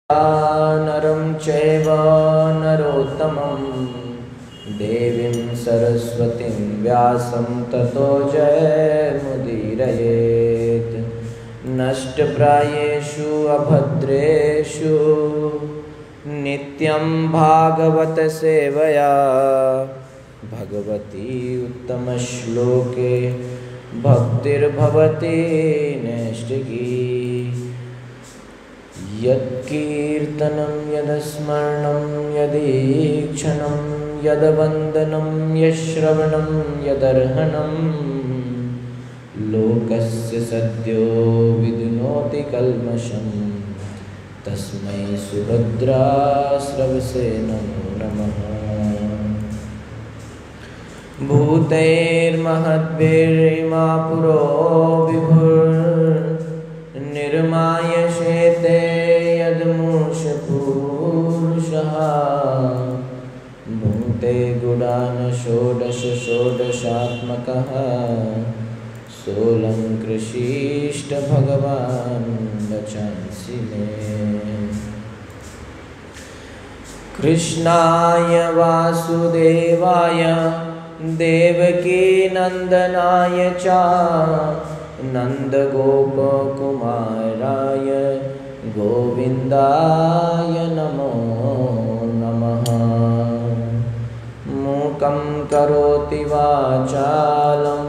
नरं चैव नरोत्तमं देवीं सरस्वतीं व्यासं ततो जयमुदीरयेत्। नष्टप्रायेषु अभद्रेषु नित्यं भागवत सेवया भगवती उत्तमश्लोके भक्तिर्भवति नैष्ठिकी। यत्कीर्तनं यदस्मरणं यदीक्षणं यद्वन्दनं यश्रवणं यदर्हणं लोकस्य सद्यो विदुनोति कल्मषं तस्मै सुभद्रास्रवसे नमो नमः। भूतैर्महद्भिर्मा पुरो विभुर्निर्माय शेते यद्मूषपूरुषः भुङ्क्ते गुणान् षोडश षोडशात्मकः सोऽलङ्कृशिष्ट भगवान् वचांसि मे। कृष्णाय वासुदेवाय देवकी नन्दनाय च नन्दगोपकुमाराय गोविन्दाय नमो नमः। मूकं करोति वाचालं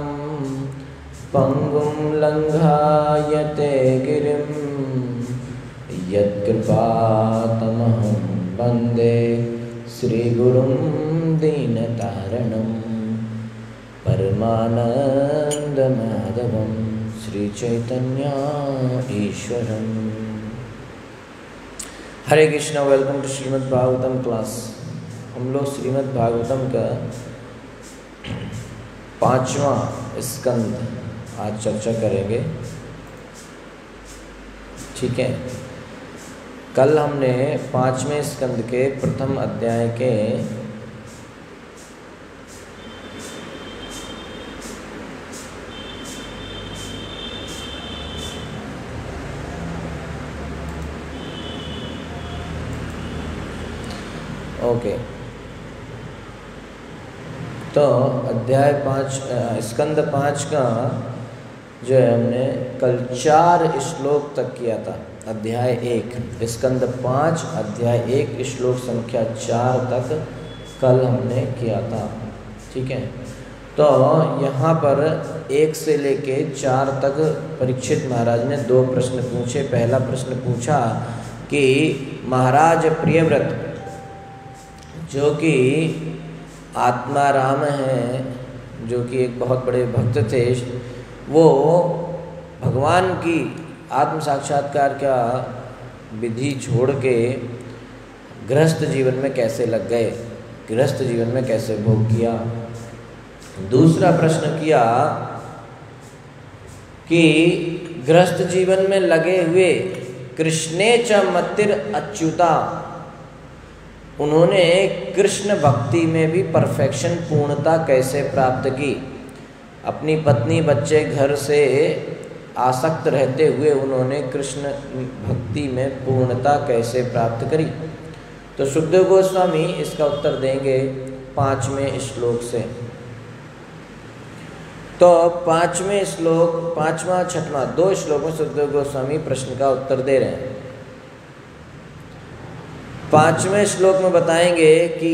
पङ्गुं लङ्घायते गिरिं यत्कृपातमहं वन्दे श्रीगुरुं दीनतारणं परमानन्दमाधवं श्रीचैतन्य ईश्वरम्। Hare Krishna. Welcome to Shrimad Bhagavatam class. हम लोग श्रीमद् भागवतम का 5वां स्कंद आज चर्चा करेंगे। ठीक है, कल हमने 5वें स्कंद के प्रथम अध्याय के तो अध्याय 5 स्कंद 5 का जो है हमने कल 4 श्लोक तक किया था। अध्याय 1 स्कंद 5 अध्याय 1 श्लोक संख्या 4 तक कल हमने किया था। ठीक है, तो यहाँ पर 1 से लेके 4 तक परीक्षित महाराज ने 2 प्रश्न पूछे। पहला प्रश्न पूछा कि महाराज प्रियव्रत जो कि आत्माराम हैं, जो कि एक बहुत बड़े भक्त थे, वो भगवान की आत्म साक्षात्कार का विधि छोड़ के गृहस्थ जीवन में कैसे लग गए, गृहस्थ जीवन में कैसे भोग किया। दूसरा प्रश्न किया कि गृहस्थ जीवन में लगे हुए कृष्णे च मतिर् अच्युता, उन्होंने कृष्ण भक्ति में भी परफेक्शन पूर्णता कैसे प्राप्त की। अपनी पत्नी बच्चे घर से आसक्त रहते हुए उन्होंने कृष्ण भक्ति में पूर्णता कैसे प्राप्त करी। तो सुखदेव गोस्वामी इसका उत्तर देंगे 5वें श्लोक से। तो 5वें श्लोक 5वां 6वां 2 श्लोकों में सुखदेव गोस्वामी प्रश्न का उत्तर दे रहे हैं। 5वें श्लोक में बताएंगे कि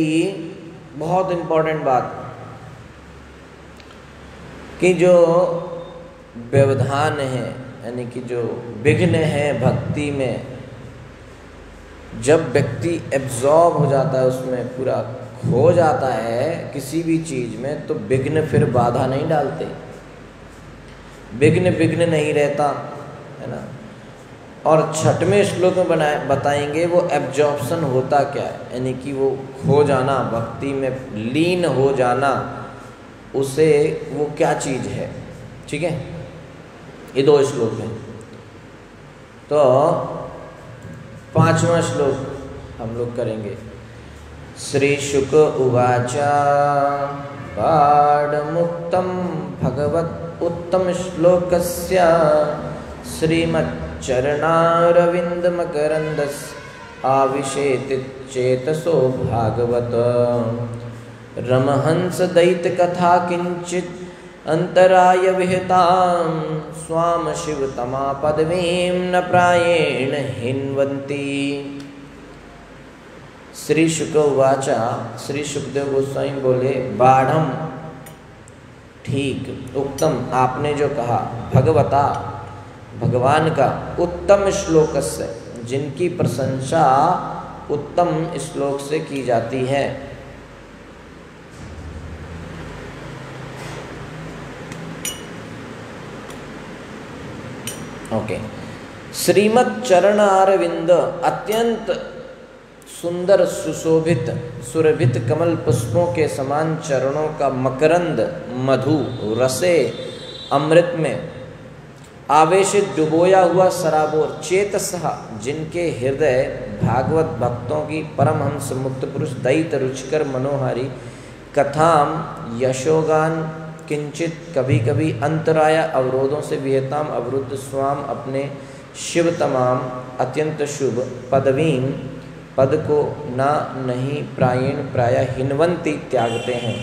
बहुत इंपॉर्टेंट बात कि जो व्यवधान है, यानी कि जो विघ्न है भक्ति में, जब व्यक्ति एब्जॉर्ब हो जाता है, उसमें पूरा खो जाता है किसी भी चीज़ में, तो विघ्न फिर बाधा नहीं डालते, विघ्न नहीं रहता है ना। और 6वें श्लोक में बताएंगे वो एब्जॉर्प्शन होता क्या है, यानी कि वो खो जाना, भक्ति में लीन हो जाना, उसे वो क्या चीज़ है। ठीक है, ये 2 श्लोक हैं। तो 5वां श्लोक हम लोग करेंगे। श्री शुक उवाच पाठमुक्तं भगवत उत्तम श्लोकस्य श्रीमच्चरणारविन्दमकरन्दस् आविशेत चेतसो भागवत रमहंस दैत कथा किंचित अंतराय विहितां स्वाम शिवतमा पदवीं न प्रायेण हिन्वन्ति। श्री शुक उवाचा, श्री सुखदेव गोस्वामी बोले, बाढ़म ठीक, उत्तम आपने जो कहा, भगवता भगवान का, उत्तम श्लोक से जिनकी प्रशंसा उत्तम श्लोक से की जाती है। ओके, श्रीमद चरणारविंद अत्यंत सुंदर सुशोभित सुरभित कमल पुष्पों के समान चरणों का मकरंद मधु रसे अमृत में आवेशित डुबोया हुआ सराबोर चेतसः जिनके हृदय भागवत भक्तों की परमहंस मुक्त पुरुष दैत रुचिकर मनोहारी कथाम यशोगान किंचित कभी कभी अंतराया अवरोधों से विहताम अवरुद्ध स्वाम अपने शिव तमाम अत्यंत शुभ पदवीम पद को ना नहीं प्रायण प्राय हिन्वंती त्यागते हैं।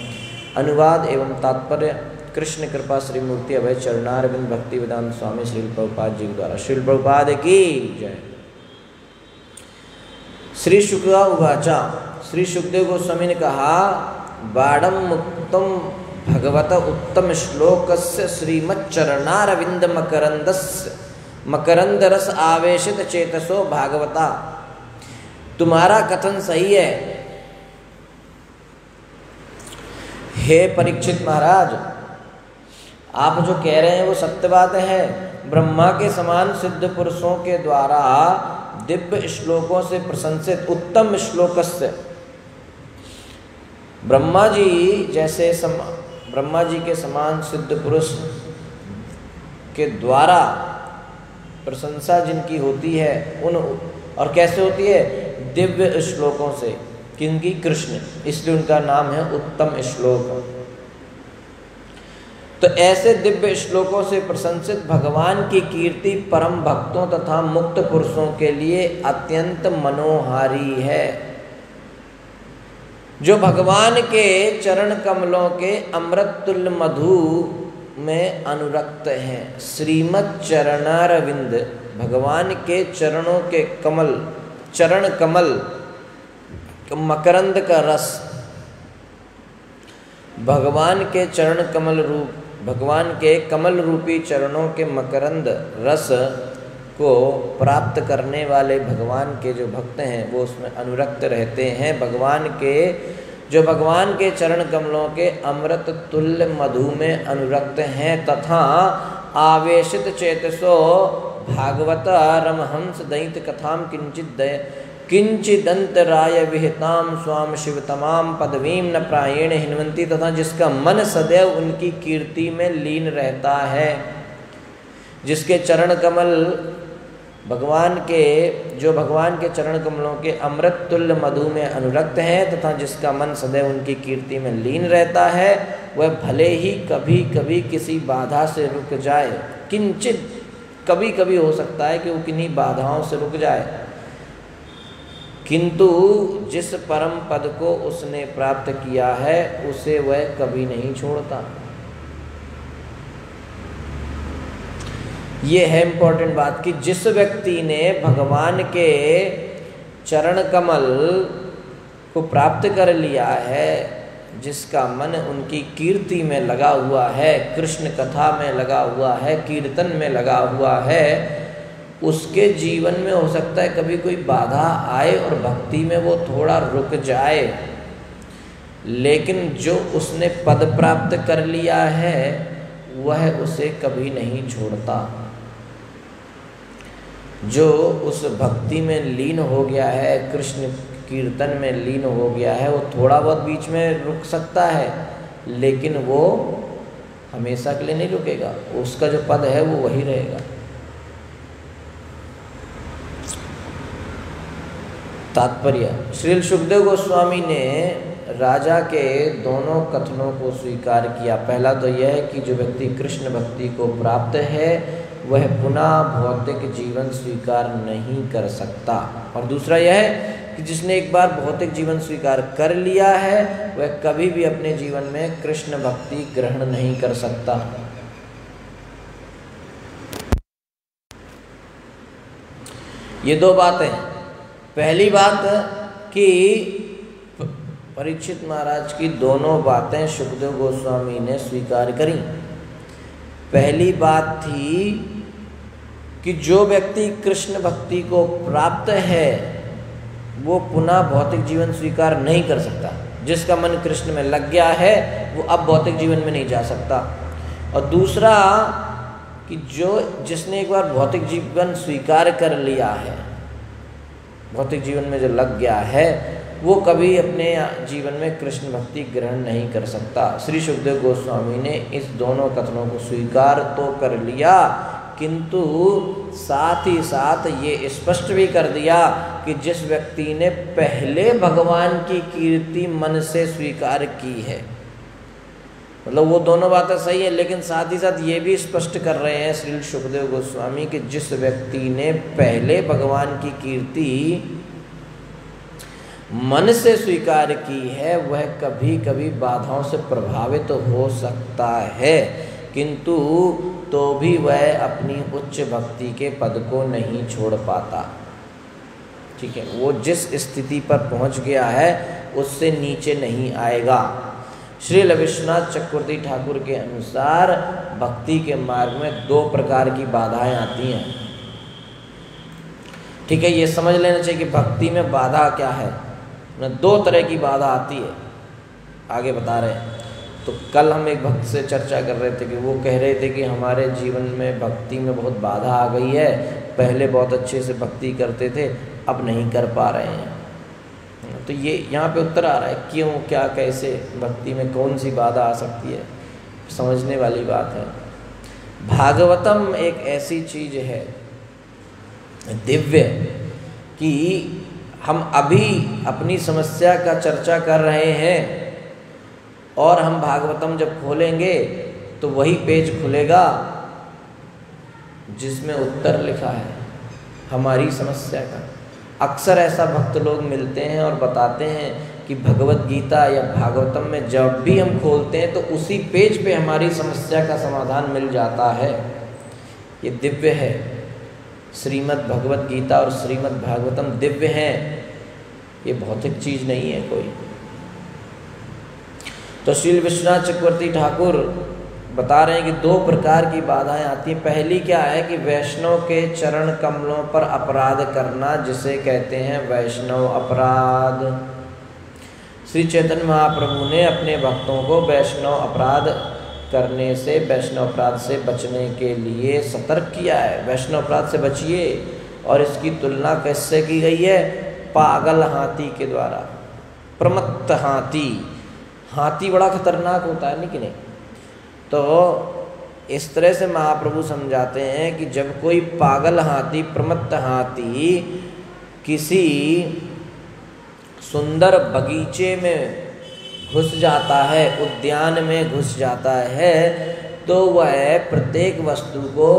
अनुवाद एवं तात्पर्य कृष्ण कृपा श्री मूर्ति अभय चरणारविंद भक्ति वेदांत स्वामी श्रील प्रभुपाद जी द्वारा। श्रील प्रभुपाद की जय। श्री शुक्ला उवाचा, श्री सुखदेव गोस्वामी ने कहा, बाढ़म मुक्तम भगवत उत्तम श्लोकस्य श्रीमच्चरणारविंद मकरंदस्य मकरंद रस आवेशित चेतसो भागवता। तुम्हारा कथन सही है हे परीक्षित महाराज, आप जो कह रहे हैं वो सत्य बात है। ब्रह्मा के समान सिद्ध पुरुषों के द्वारा दिव्य श्लोकों से प्रशंसित उत्तम श्लोकस्य ब्रह्मा जी के समान सिद्ध पुरुष के द्वारा प्रशंसा जिनकी होती है उन, और कैसे होती है, दिव्य श्लोकों से, किनकी, कृष्ण, इसलिए उनका नाम है उत्तम श्लोक। तो ऐसे दिव्य श्लोकों से प्रशंसित भगवान की कीर्ति परम भक्तों तथा मुक्त पुरुषों के लिए अत्यंत मनोहारी है। जो भगवान के चरण कमलों के अमृत तुल्य मधु में अनुरक्त हैं। श्रीमद चरणारविंद, भगवान के चरणों के कमल, चरण कमल मकरंद का रस, भगवान के चरण कमल रूप, भगवान के कमल रूपी चरणों के मकरंद रस को प्राप्त करने वाले भगवान के जो भक्त हैं वो उसमें अनुरक्त रहते हैं। भगवान के चरण कमलों के अमृत तुल्य मधु में अनुरक्त हैं तथा आवेशित चेतसो भागवत रमहंस दैत कथाम किंचिदंतराय विहिताम स्वाम शिव तमाम पदवीम न प्रायेण हिन्वंती, तथा जिसका मन सदैव उनकी कीर्ति में लीन रहता है। जिसके चरण कमल भगवान के चरण कमलों के अमृत तुल्य मधु में अनुरक्त है तथा जिसका मन सदैव उनकी कीर्ति में लीन रहता है, वह भले ही कभी कभी किसी बाधा से रुक जाए, किंचित कभी कभी हो सकता है कि वो किन्हीं बाधाओं से रुक जाए, किंतु जिस परम पद को उसने प्राप्त किया है उसे वह कभी नहीं छोड़ता। ये है इम्पोर्टेंट बात कि जिस व्यक्ति ने भगवान के चरण कमल को प्राप्त कर लिया है, जिसका मन उनकी कीर्ति में लगा हुआ है, कृष्ण कथा में लगा हुआ है, कीर्तन में लगा हुआ है, उसके जीवन में हो सकता है कभी कोई बाधा आए और भक्ति में वो थोड़ा रुक जाए, लेकिन जो उसने पद प्राप्त कर लिया है वह उसे कभी नहीं छोड़ता। जो उस भक्ति में लीन हो गया है, कृष्ण कीर्तन में लीन हो गया है, वो थोड़ा बहुत बीच में रुक सकता है, लेकिन वो हमेशा के लिए नहीं रुकेगा। उसका जो पद है वो वही रहेगा। तात्पर्य, श्रील सुखदेव गोस्वामी ने राजा के दोनों कथनों को स्वीकार किया। पहला तो यह है कि जो व्यक्ति कृष्ण भक्ति को प्राप्त है वह पुनः भौतिक जीवन स्वीकार नहीं कर सकता। और दूसरा यह है कि जिसने एक बार भौतिक जीवन स्वीकार कर लिया है वह कभी भी अपने जीवन में कृष्ण भक्ति ग्रहण नहीं कर सकता। ये दो बातें। पहली बात कि परीक्षित महाराज की दोनों बातें सुखदेव गोस्वामी ने स्वीकार करी। पहली बात थी कि जो व्यक्ति कृष्ण भक्ति को प्राप्त है वो पुनः भौतिक जीवन स्वीकार नहीं कर सकता। जिसका मन कृष्ण में लग गया है वो अब भौतिक जीवन में नहीं जा सकता। और दूसरा कि जिसने एक बार भौतिक जीवन स्वीकार कर लिया है, भौतिक जीवन में जो लग गया है, वो कभी अपने जीवन में कृष्ण भक्ति ग्रहण नहीं कर सकता। श्री सुखदेव गोस्वामी ने इस दोनों कथनों को स्वीकार तो कर लिया, किंतु साथ ही साथ ये स्पष्ट भी कर दिया कि जिस व्यक्ति ने पहले भगवान की कीर्ति मन से स्वीकार की है, मतलब वो दोनों बातें सही है, लेकिन साथ ही साथ ये भी स्पष्ट कर रहे हैं श्री सुखदेव गोस्वामी कि जिस व्यक्ति ने पहले भगवान की कीर्ति मन से स्वीकार की है वह कभी कभी बाधाओं से प्रभावित हो सकता है, किंतु तो भी वह अपनी उच्च भक्ति के पद को नहीं छोड़ पाता। ठीक है, वो जिस स्थिति पर पहुंच गया है उससे नीचे नहीं आएगा। श्री विश्वनाथ चक्रवर्ती ठाकुर के अनुसार भक्ति के मार्ग में दो प्रकार की बाधाएं आती हैं। ठीक है, ये समझ लेना चाहिए कि भक्ति में बाधा क्या है। दो तरह की बाधा आती है, आगे बता रहे हैं। तो कल हम एक भक्त से चर्चा कर रहे थे कि वो कह रहे थे कि हमारे जीवन में भक्ति में बहुत बाधा आ गई है, पहले बहुत अच्छे से भक्ति करते थे, अब नहीं कर पा रहे हैं। तो ये यहाँ पे उत्तर आ रहा है क्यों, क्या, कैसे, भक्ति में कौन सी बाधा आ सकती है, समझने वाली बात है। भागवतम एक ऐसी चीज है दिव्य कि हम अभी अपनी समस्या का चर्चा कर रहे हैं और हम भागवतम जब खोलेंगे तो वही पेज खुलेगा जिसमें उत्तर लिखा है हमारी समस्या का। अक्सर ऐसा भक्त लोग मिलते हैं और बताते हैं कि भगवत गीता या भागवतम में जब भी हम खोलते हैं तो उसी पेज पे हमारी समस्या का समाधान मिल जाता है। ये दिव्य है, श्रीमद् भगवत गीता और श्रीमद् भागवतम दिव्य हैं, ये भौतिक चीज नहीं है कोई। तो श्री विश्वनाथ चक्रवर्ती ठाकुर बता रहे हैं कि दो प्रकार की बाधाएं आती हैं। पहली क्या है कि वैष्णव के चरण कमलों पर अपराध करना, जिसे कहते हैं वैष्णव अपराध। श्री चैतन्य महाप्रभु ने अपने भक्तों को वैष्णव अपराध करने से, वैष्णव अपराध से बचने के लिए सतर्क किया है। वैष्णव अपराध से बचिए, और इसकी तुलना कैसे की गई है? पागल हाथी के द्वारा। प्रमत्त हाथी, हाथी बड़ा खतरनाक होता है लेकिन तो इस तरह से महाप्रभु समझाते हैं कि जब कोई पागल हाथी, प्रमत्त हाथी किसी सुंदर बगीचे में घुस जाता है, उद्यान में घुस जाता है, तो वह प्रत्येक वस्तु को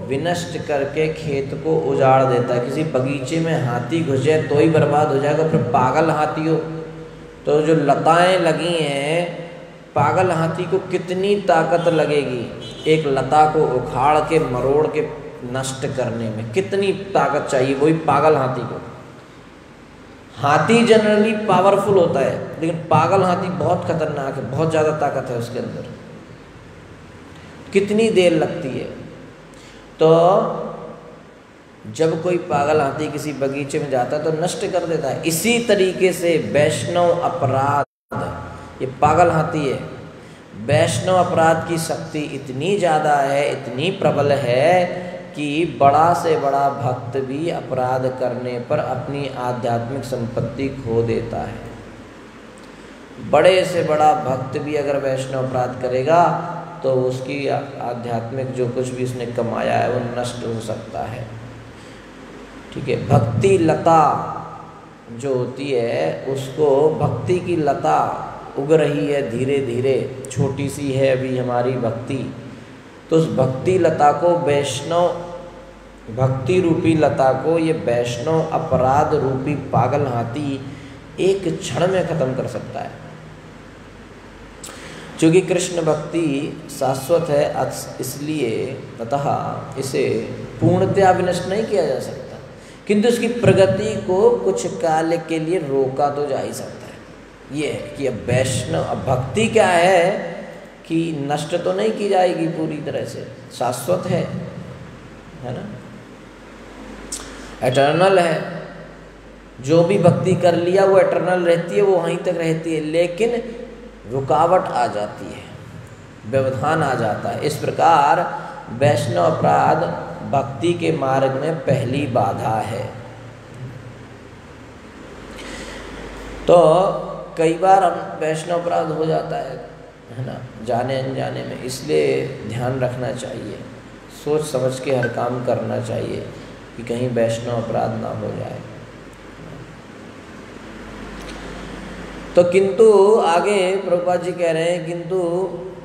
विनष्ट करके खेत को उजाड़ देता है। किसी बगीचे में हाथी घुस जाए तो ही बर्बाद हो जाएगा, फिर पागल हाथी हो। तो जो लताएं लगी हैं, पागल हाथी को कितनी ताकत लगेगी एक लता को उखाड़ के, मरोड़ के नष्ट करने में, कितनी ताकत चाहिए वही पागल हाथी को। हाथी जनरली पावरफुल होता है, लेकिन पागल हाथी बहुत खतरनाक है, बहुत ज़्यादा ताकत है उसके अंदर, कितनी देर लगती है। तो जब कोई पागल हाथी किसी बगीचे में जाता है तो नष्ट कर देता है। इसी तरीके से वैष्णव अपराध, ये पागल हाथी है। वैष्णव अपराध की शक्ति इतनी ज़्यादा है, इतनी प्रबल है कि बड़ा से बड़ा भक्त भी अपराध करने पर अपनी आध्यात्मिक संपत्ति खो देता है। बड़े से बड़ा भक्त भी अगर वैष्णव अपराध करेगा तो उसकी आध्यात्मिक जो कुछ भी उसने कमाया है वो नष्ट हो सकता है। ठीक है, भक्ति लता जो होती है उसको, भक्ति की लता उग रही है धीरे धीरे, छोटी सी है अभी हमारी भक्ति, तो उस भक्ति लता को वैष्णव, भक्ति रूपी लता को ये वैष्णव अपराध रूपी पागल हाथी एक क्षण में खत्म कर सकता है। क्योंकि कृष्ण भक्ति शाश्वत है, इसलिए अतः इसे पूर्णतया विनष्ट नहीं किया जा सकता, किंतु इसकी प्रगति को कुछ काल के लिए रोका तो जा ही सकता है। ये है कि अब वैष्णव भक्ति क्या है कि नष्ट तो नहीं की जाएगी पूरी तरह से, शाश्वत है ना, एटर्नल है। जो भी भक्ति कर लिया वो एटर्नल रहती है, वो वहीं तक रहती है, लेकिन रुकावट आ जाती है, व्यवधान आ जाता है। इस प्रकार वैष्णव अपराध भक्ति के मार्ग में पहली बाधा है। तो कई बार हम वैष्णव अपराध हो जाता है ना, जाने अनजाने में, इसलिए ध्यान रखना चाहिए, सोच समझ के हर काम करना चाहिए कि कहीं वैष्णव अपराध ना हो जाए। तो किंतु आगे प्रभुपाद जी कह रहे हैं, किंतु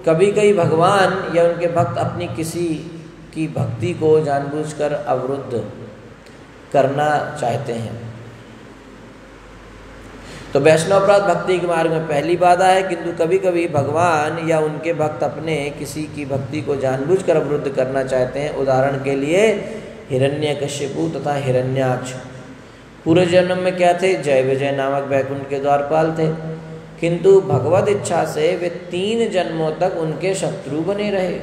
कभी कभी भगवान या उनके भक्त अपनी किसी की भक्ति को जानबूझकर अवरुद्ध करना चाहते हैं। तो वैष्णव अपराध भक्ति के मार्ग में पहली बाधा है, किंतु कभी कभी भगवान या उनके भक्त अपने किसी की भक्ति को जानबूझकर अवरुद्ध करना चाहते हैं। उदाहरण के लिए हिरण्यकश्यपु तथा हिरण्याक्ष पूर्व जन्म में क्या थे? जय विजय नामक वैकुंठ के द्वारपाल थे, किंतु भगवत इच्छा से वे 3 जन्मों तक उनके शत्रु बने रहे।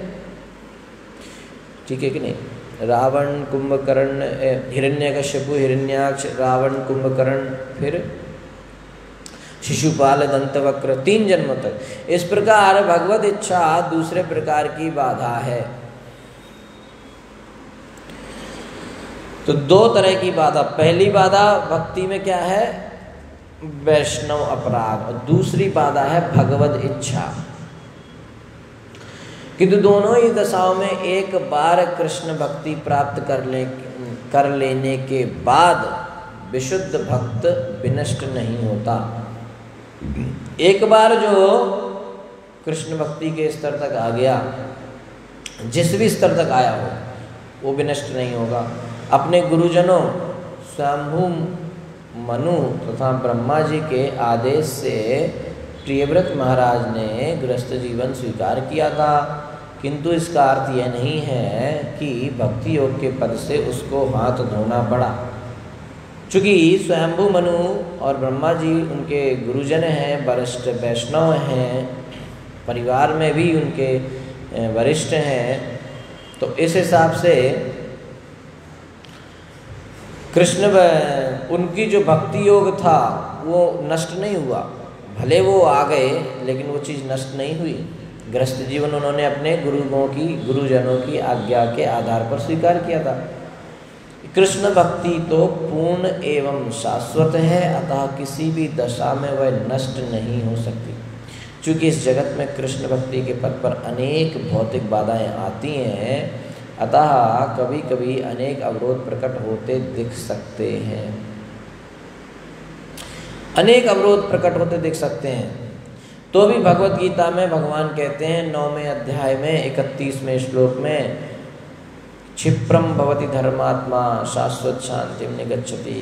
ठीक है कि नहीं? रावण, कुंभकर्ण, हिरण्यकश्यपु, हिरण्याक्ष, रावण, कुंभकर्ण, फिर शिशुपाल, दंतवक्र, 3 जन्मों तक। इस प्रकार भगवत इच्छा दूसरे प्रकार की बाधा है। तो 2 तरह की बाधा, पहली बाधा भक्ति में क्या है? वैष्णव अपराध, और दूसरी बाधा है भगवत इच्छा। किंतु दोनों ही दशाओं में एक बार कृष्ण भक्ति प्राप्त कर लेने के बाद विशुद्ध भक्त विनष्ट नहीं होता। एक बार जो कृष्ण भक्ति के स्तर तक आ गया, जिस भी स्तर तक आया हो, वो विनष्ट नहीं होगा। अपने गुरुजनों स्वयंभू मनु तथा ब्रह्मा जी के आदेश से प्रियव्रत महाराज ने गृहस्थ जीवन स्वीकार किया था, किंतु इसका अर्थ यह नहीं है कि भक्ति योग के पद से उसको हाथ धोना पड़ा। चूँकि स्वयंभू मनु और ब्रह्मा जी उनके गुरुजन हैं, वरिष्ठ वैष्णव हैं, परिवार में भी उनके वरिष्ठ हैं, तो इस हिसाब से कृष्ण उनकी जो भक्ति योग था वो नष्ट नहीं हुआ। भले वो आ गए, लेकिन वो चीज़ नष्ट नहीं हुई। गृहस्थ जीवन उन्होंने अपने गुरुजनों की आज्ञा के आधार पर स्वीकार किया था। कृष्ण भक्ति तो पूर्ण एवं शाश्वत है, अतः किसी भी दशा में वह नष्ट नहीं हो सकती। चूँकि इस जगत में कृष्ण भक्ति के पथ पर अनेक भौतिक बाधाएं आती हैं, अतः कभी कभी अनेक अवरोध प्रकट होते दिख सकते हैं। अनेक अवरोध प्रकट होते दिख सकते हैं। तो भी भगवत गीता में भगवान कहते हैं 9वें अध्याय में 31वें श्लोक में, क्षिप्रम भवति धर्मात्मा शाश्वत शांतिम निगच्छति।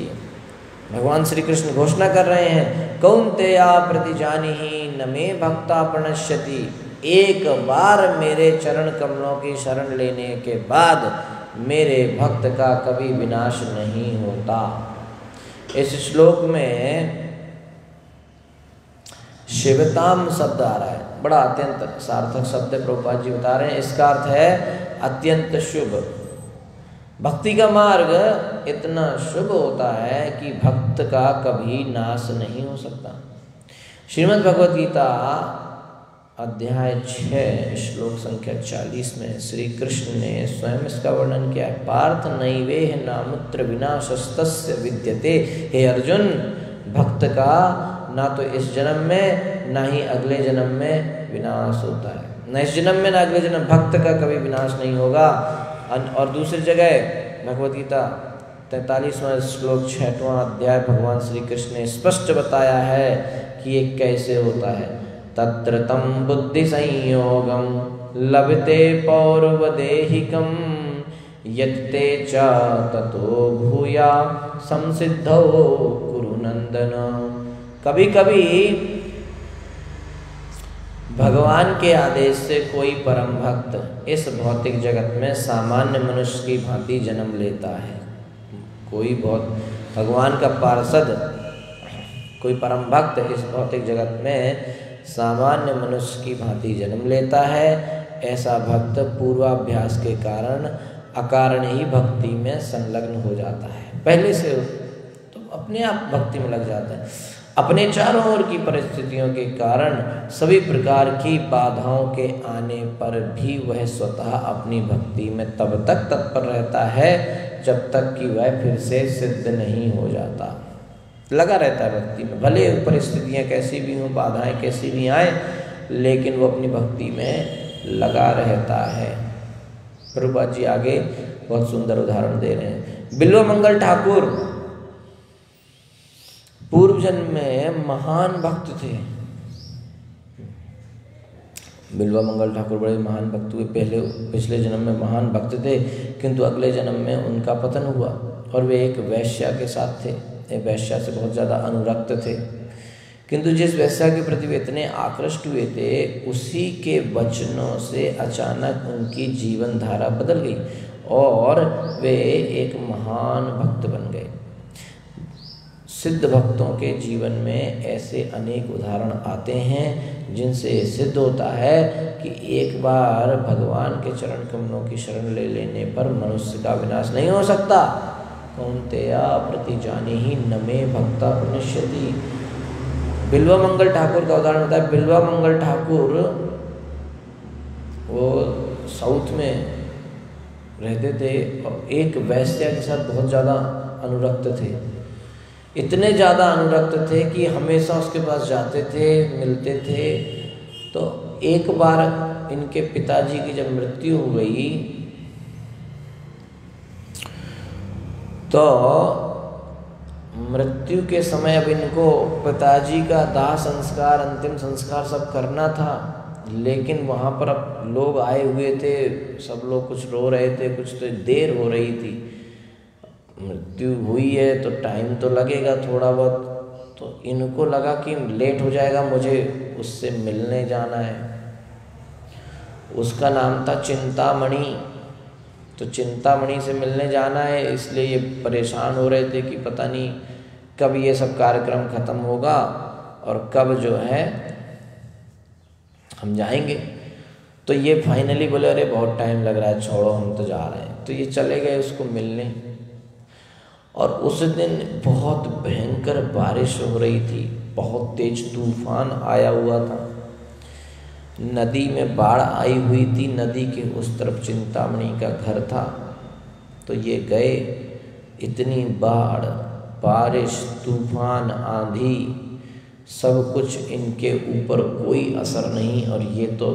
भगवान श्री कृष्ण घोषणा कर रहे हैं, कौन्तेया प्रतिजानीहि न मे भक्ता प्रणश्यति। एक बार मेरे चरण कमलों की शरण लेने के बाद मेरे भक्त का कभी विनाश नहीं होता। इस श्लोक में शिवताम शब्द आ रहा है, बड़ा अत्यंत सार्थक शब्द प्रभुपाद जी बता रहे हैं। इसका अर्थ है अत्यंत शुभ। भक्ति का मार्ग इतना शुभ होता है कि भक्त का कभी नाश नहीं हो सकता। श्रीमद् भगवद गीता अध्याय 6 श्लोक संख्या 40 में श्री कृष्ण ने स्वयं इसका वर्णन किया है। पार्थ नैवेह नामुत्र विनाशस्तस्य विद्यते। हे अर्जुन, भक्त का ना तो इस जन्म में ना ही अगले जन्म में विनाश होता है। न इस जन्म में ना अगले जन्म, भक्त का कभी विनाश नहीं होगा। और दूसरी जगह भगवद गीता 43वां श्लोक 6वां अध्याय भगवान श्री कृष्ण ने स्पष्ट बताया है कि ये कैसे होता है। तत्र तम बुद्धि संयोगम लभते पौर्वदेहिकं यत्ते च ततो भूया संसिद्धौ कुरु नंदन। कभी कभी भगवान के आदेश से कोई परम भक्त इस भौतिक जगत में सामान्य मनुष्य की भांति जन्म लेता है। कोई बहुत भगवान का पार्षद, कोई परम भक्त इस भौतिक जगत में सामान्य मनुष्य की भांति जन्म लेता है। ऐसा भक्त पूर्वाभ्यास के कारण अकारण ही भक्ति में संलग्न हो जाता है। पहले से तो अपने आप भक्ति में लग जाता है। अपने चारों ओर की परिस्थितियों के कारण सभी प्रकार की बाधाओं के आने पर भी वह स्वतः अपनी भक्ति में तब तक तत्पर रहता है जब तक कि वह फिर से सिद्ध नहीं हो जाता। लगा रहता है भक्ति में, भले परिस्थितियाँ कैसी भी हों, बाधाएं कैसी भी आए, लेकिन वो अपनी भक्ति में लगा रहता है। प्रभुपाद जी आगे बहुत सुंदर उदाहरण दे रहे हैं। बिल्वमंगल ठाकुर पूर्व जन्म में महान भक्त थे। बिल्वमंगल ठाकुर बड़े महान भक्त हुए। पिछले जन्म में महान भक्त थे, किंतु अगले जन्म में उनका पतन हुआ और वे एक वैश्या के साथ थे। एक वैश्या से बहुत ज़्यादा अनुरक्त थे, किंतु जिस वैश्या के प्रति वे इतने आकृष्ट हुए थे, उसी के वचनों से अचानक उनकी जीवन धारा बदल गई और वे एक महान भक्त बन गए। सिद्ध भक्तों के जीवन में ऐसे अनेक उदाहरण आते हैं जिनसे सिद्ध होता है कि एक बार भगवान के चरण कमलों की शरण ले लेने पर मनुष्य का विनाश नहीं हो सकता। कौन्तेया प्रति जाने ही नमे भक्ता प्रणश्यति। बिल्वमंगल ठाकुर का उदाहरण होता है। बिल्वमंगल ठाकुर वो साउथ में रहते थे और एक वैश्या के साथ बहुत ज़्यादा अनुरक्त थे। इतने ज़्यादा अनुरक्त थे कि हमेशा उसके पास जाते थे, मिलते थे। तो एक बार इनके पिताजी की जब मृत्यु हो गई तो मृत्यु के समय अब इनको पिताजी का दाह संस्कार, अंतिम संस्कार सब करना था, लेकिन वहाँ पर अब लोग आए हुए थे, सब लोग कुछ रो रहे थे, कुछ तो देर हो रही थी। मृत्यु हुई है तो टाइम तो लगेगा थोड़ा बहुत, तो इनको लगा कि लेट हो जाएगा, मुझे उससे मिलने जाना है। उसका नाम था चिंतामणि। तो चिंतामणि से मिलने जाना है, इसलिए ये परेशान हो रहे थे कि पता नहीं कब ये सब कार्यक्रम ख़त्म होगा और कब जो है हम जाएंगे। तो ये फाइनली बोले अरे बहुत टाइम लग रहा है, छोड़ो हम तो जा रहे हैं। तो ये चले गए उसको मिलने और उस दिन बहुत भयंकर बारिश हो रही थी, बहुत तेज तूफान आया हुआ था, नदी में बाढ़ आई हुई थी। नदी के उस तरफ चिंतामणि का घर था। तो ये गए, इतनी बाढ़, बारिश, तूफान, आंधी, सब कुछ इनके ऊपर कोई असर नहीं और ये तो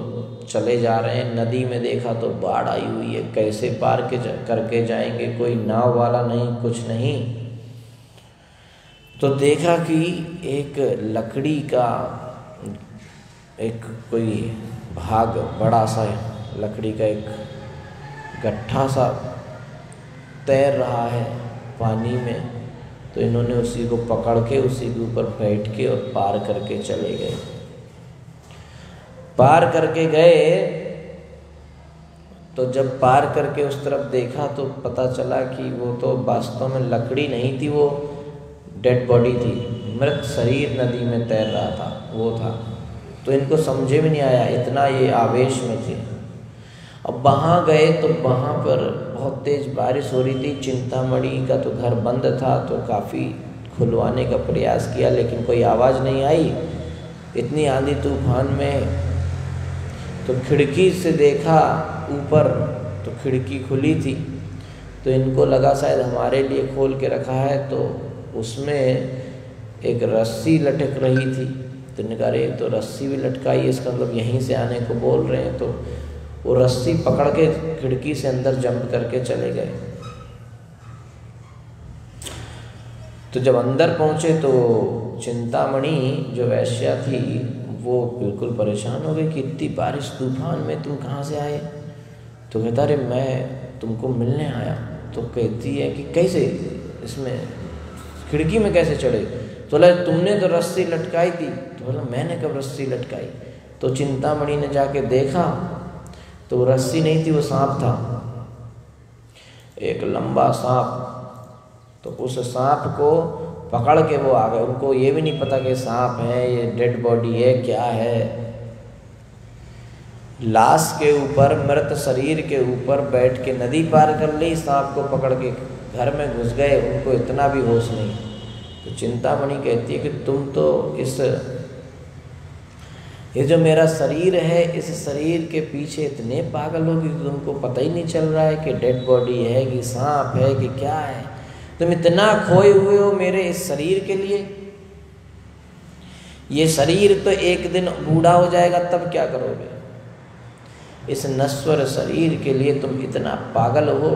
चले जा रहे हैं। नदी में देखा तो बाढ़ आई हुई है, कैसे पार करके जाएंगे, कोई नाव वाला नहीं, कुछ नहीं। तो देखा कि एक लकड़ी का एक कोई भाग, बड़ा सा लकड़ी का एक गट्ठा सा तैर रहा है पानी में। तो इन्होंने उसी को पकड़ के उसी के ऊपर बैठ के और पार करके चले गए। पार करके गए तो जब पार करके उस तरफ देखा तो पता चला कि वो तो वास्तव में लकड़ी नहीं थी, वो डेड बॉडी थी, मृत शरीर नदी में तैर रहा था, वो था। तो इनको समझे भी नहीं आया, इतना ये आवेश में थे। अब वहाँ गए तो वहाँ पर बहुत तेज़ बारिश हो रही थी। चिंतामणि का तो घर बंद था, तो काफ़ी खुलवाने का प्रयास किया लेकिन कोई आवाज़ नहीं आई। इतनी आंधी तूफान में तो खिड़की से देखा ऊपर, तो खिड़की खुली थी। तो इनको लगा शायद हमारे लिए खोल के रखा है, तो उसमें एक रस्सी लटक रही थी। तो इन्होंने कहा अरे तो रस्सी भी लटकाई है, इसका मतलब यहीं से आने को बोल रहे हैं। तो वो रस्सी पकड़ के खिड़की से अंदर जंप करके चले गए। तो जब अंदर पहुँचे तो चिंतामणि जो वैश्या थी वो बिल्कुल परेशान हो गए कि इतनी बारिश तूफान में तुम कहाँ से आए। तो कहता अरे मैं तुमको मिलने आया। तो कहती है कि कैसे, इसमें खिड़की में कैसे चढ़े। तो बोला तुमने तो रस्सी लटकाई थी। तो बोला मैंने कब रस्सी लटकाई। तो चिंतामणि ने जाके देखा तो वो रस्सी नहीं थी, वो सांप था, एक लंबा सांप। तो उस सांप को पकड़ के वो आ गए। उनको ये भी नहीं पता कि सांप है, ये डेड बॉडी है, क्या है। लाश के ऊपर, मृत शरीर के ऊपर बैठ के नदी पार कर ली, सांप को पकड़ के घर में घुस गए, उनको इतना भी होश नहीं। तो चिंतामणि कहती है कि तुम तो ये जो मेरा शरीर है, इस शरीर के पीछे इतने पागल हो कि तुमको पता ही नहीं चल रहा है कि डेड बॉडी है कि सांप है कि क्या है। तुम इतना खोए हुए हो मेरे इस शरीर के लिए। ये शरीर तो एक दिन बूढ़ा हो जाएगा, तब क्या करोगे। इस नश्वर शरीर के लिए तुम इतना पागल हो,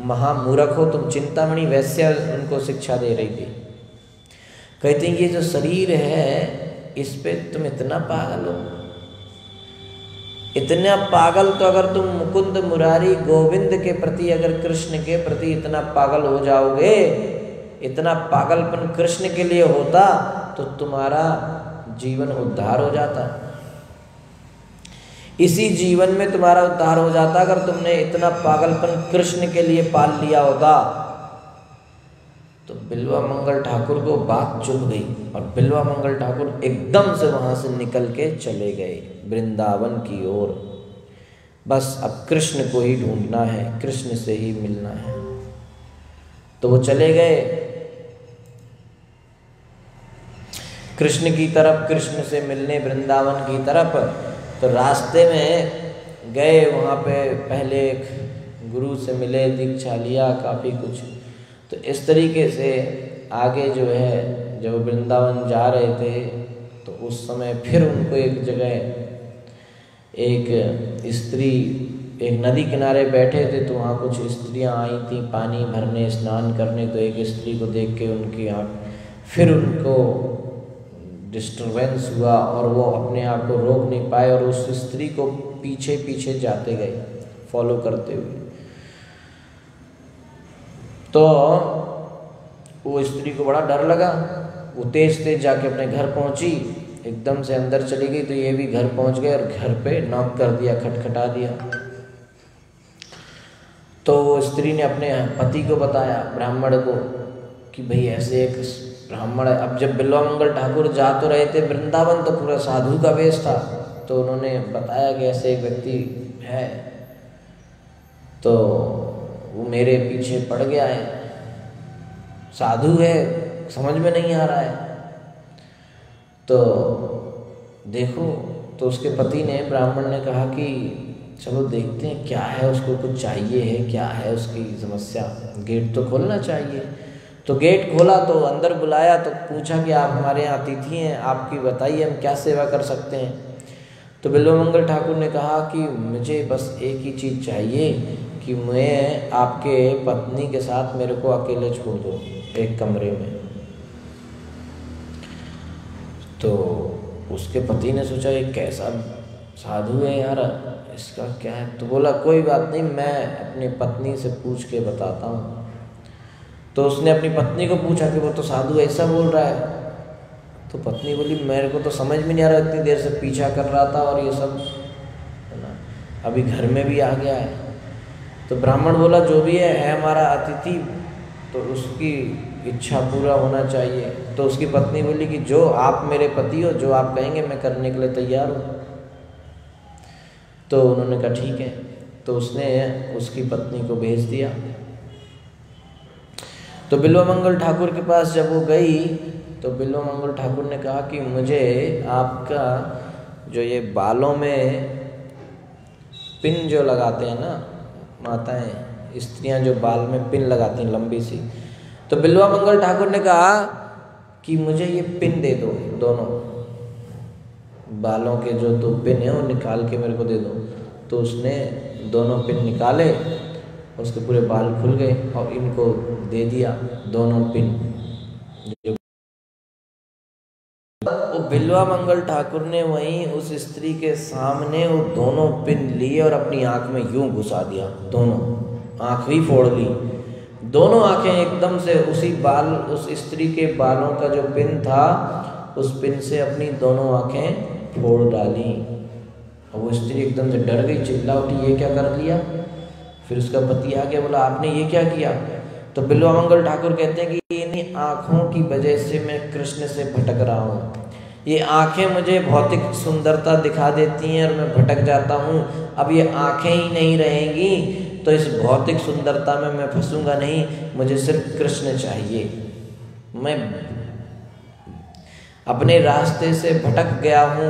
महामूर्ख हो तुम। चिंतामणि वैश्या उनको शिक्षा दे रही थी। कहती हैं ये जो शरीर है इस पे तुम इतना पागल हो। इतना पागल तो अगर तुम मुकुंद मुरारी गोविंद के प्रति, अगर कृष्ण के प्रति इतना पागल हो जाओगे, इतना पागलपन कृष्ण के लिए होता तो तुम्हारा जीवन उद्धार हो जाता। इसी जीवन में तुम्हारा उद्धार हो जाता अगर तुमने इतना पागलपन कृष्ण के लिए पाल लिया होता। तो बिल्वा मंगल ठाकुर को बात चुभ गई और बिल्वा मंगल ठाकुर एकदम से वहां से निकल के चले गए वृंदावन की ओर। बस अब कृष्ण को ही ढूंढना है, कृष्ण से ही मिलना है। तो वो चले गए कृष्ण की तरफ, कृष्ण से मिलने वृंदावन की तरफ। तो रास्ते में गए, वहाँ पे पहले एक गुरु से मिले, दीक्षा लिया, काफ़ी कुछ। तो इस तरीके से आगे जो है, जब वृंदावन जा रहे थे तो उस समय फिर उनको एक जगह एक स्त्री, एक नदी किनारे बैठे थे तो वहाँ कुछ स्त्रियाँ आई थी पानी भरने, स्नान करने। तो एक स्त्री को देख के उनकी फिर उनको डिस्टर्बेंस हुआ और वो अपने आप को रोक नहीं पाए और उस स्त्री को पीछे पीछे जाते गए फॉलो करते हुए। तो वो स्त्री को बड़ा डर लगा, वो तेज तेज जाके अपने घर पहुंची, एकदम से अंदर चली गई। तो ये भी घर पहुंच गए और घर पे नॉक कर दिया, खटखटा दिया। तो वो स्त्री ने अपने पति को बताया, ब्राह्मण को, कि भाई ऐसे एक ब्राह्मण है। अब जब बिल्वा मंगल ठाकुर जा तो रहे थे वृंदावन, तो पूरा साधु का वेश था। तो उन्होंने बताया कि ऐसे एक व्यक्ति है, तो वो मेरे पीछे पड़ गया है, साधु है, समझ में नहीं आ रहा है, तो देखो। तो उसके पति ने, ब्राह्मण ने कहा कि चलो देखते हैं क्या है, उसको कुछ चाहिए है, क्या है उसकी समस्या, गेट तो खोलना चाहिए। तो गेट खोला तो अंदर बुलाया, तो पूछा कि आप हमारे यहाँ अतिथि हैं, आपकी बताइए हम क्या सेवा कर सकते हैं। तो बिल्वा मंगल ठाकुर ने कहा कि मुझे बस एक ही चीज़ चाहिए कि मैं आपके पत्नी के साथ मेरे को अकेले छोड़ दो एक कमरे में। तो उसके पति ने सोचा ये कैसा साधु है यार, इसका क्या है। तो बोला कोई बात नहीं, मैं अपनी पत्नी से पूछ के बताता हूँ। तो उसने अपनी पत्नी को पूछा कि वो तो साधु ऐसा बोल रहा है। तो पत्नी बोली मेरे को तो समझ में नहीं आ रहा, इतनी देर से पीछा कर रहा था और ये सब है ना, अभी घर में भी आ गया है। तो ब्राह्मण बोला जो भी है हमारा अतिथि, तो उसकी इच्छा पूरा होना चाहिए। तो उसकी पत्नी बोली कि जो आप मेरे पति हो, जो आप कहेंगे मैं करने के लिए तैयार हूँ। तो उन्होंने कहा ठीक है। तो उसने उसकी पत्नी को भेज दिया। तो बिल्वा मंगल ठाकुर के पास जब वो गई तो बिल्वा मंगल ठाकुर ने कहा कि मुझे आपका जो ये बालों में पिन जो लगाते हैं ना माताएं, स्त्रियां जो बाल में पिन लगाती हैं लंबी सी, तो बिल्वा मंगल ठाकुर ने कहा कि मुझे ये पिन दे दो, दोनों बालों के जो दो पिन है वो निकाल के मेरे को दे दो। तो उसने दोनों पिन निकाले, उसके पूरे बाल खुल गए और इनको दे दिया दोनों पिन। वो बिल्वा मंगल ठाकुर ने वहीं उस स्त्री के सामने वो दोनों पिन लिए और अपनी आंख में यूं घुसा दिया, दोनों आंख ही फोड़ ली। दोनों आंखें एकदम से उसी बाल, उस स्त्री के बालों का जो पिन था उस पिन से अपनी दोनों आंखें फोड़ डाली। और वो स्त्री एकदम से डर गई, चिल्ला उठी, ये क्या कर लिया। फिर उसका पति आ गया, बोला आपने ये क्या किया। तो बिल्वा मंगल ठाकुर कहते हैं कि इन्हीं आँखों की वजह से मैं कृष्ण से भटक रहा हूँ। ये आँखें मुझे भौतिक सुंदरता दिखा देती हैं और मैं भटक जाता हूँ। अब ये आँखें ही नहीं रहेंगी तो इस भौतिक सुंदरता में मैं फंसूंगा नहीं, मुझे सिर्फ कृष्ण चाहिए। मैं अपने रास्ते से भटक गया हूँ,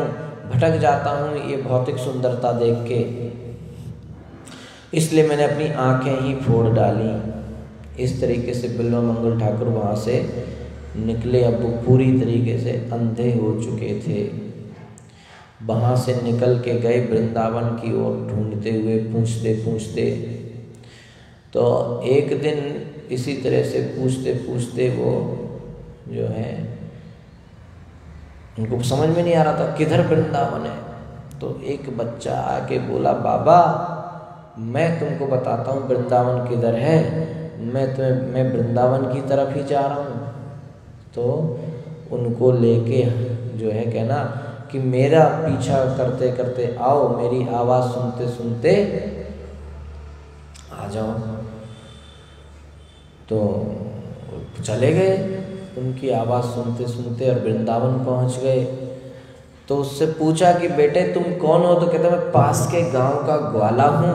भटक जाता हूँ ये भौतिक सुंदरता देख के, इसलिए मैंने अपनी आँखें ही फोड़ डाली। इस तरीके से बिल्वा मंगल ठाकुर वहाँ से निकले। अब वो पूरी तरीके से अंधे हो चुके थे। वहाँ से निकल के गए वृंदावन की ओर ढूंढते हुए, पूछते पूछते। तो एक दिन इसी तरह से पूछते पूछते वो जो है, उनको समझ में नहीं आ रहा था किधर वृंदावन है। तो एक बच्चा आके बोला, बाबा मैं तुमको बताता हूँ वृंदावन किधर है, मैं वृंदावन की तरफ ही जा रहा हूँ। तो उनको लेके जो है कहना कि मेरा पीछा करते करते आओ, मेरी आवाज़ सुनते सुनते आ जाओ। तो चले गए उनकी आवाज़ सुनते सुनते और वृंदावन पहुंच गए। तो उससे पूछा कि बेटे तुम कौन हो। तो कहता मैं पास के गांव का ग्वाला हूँ,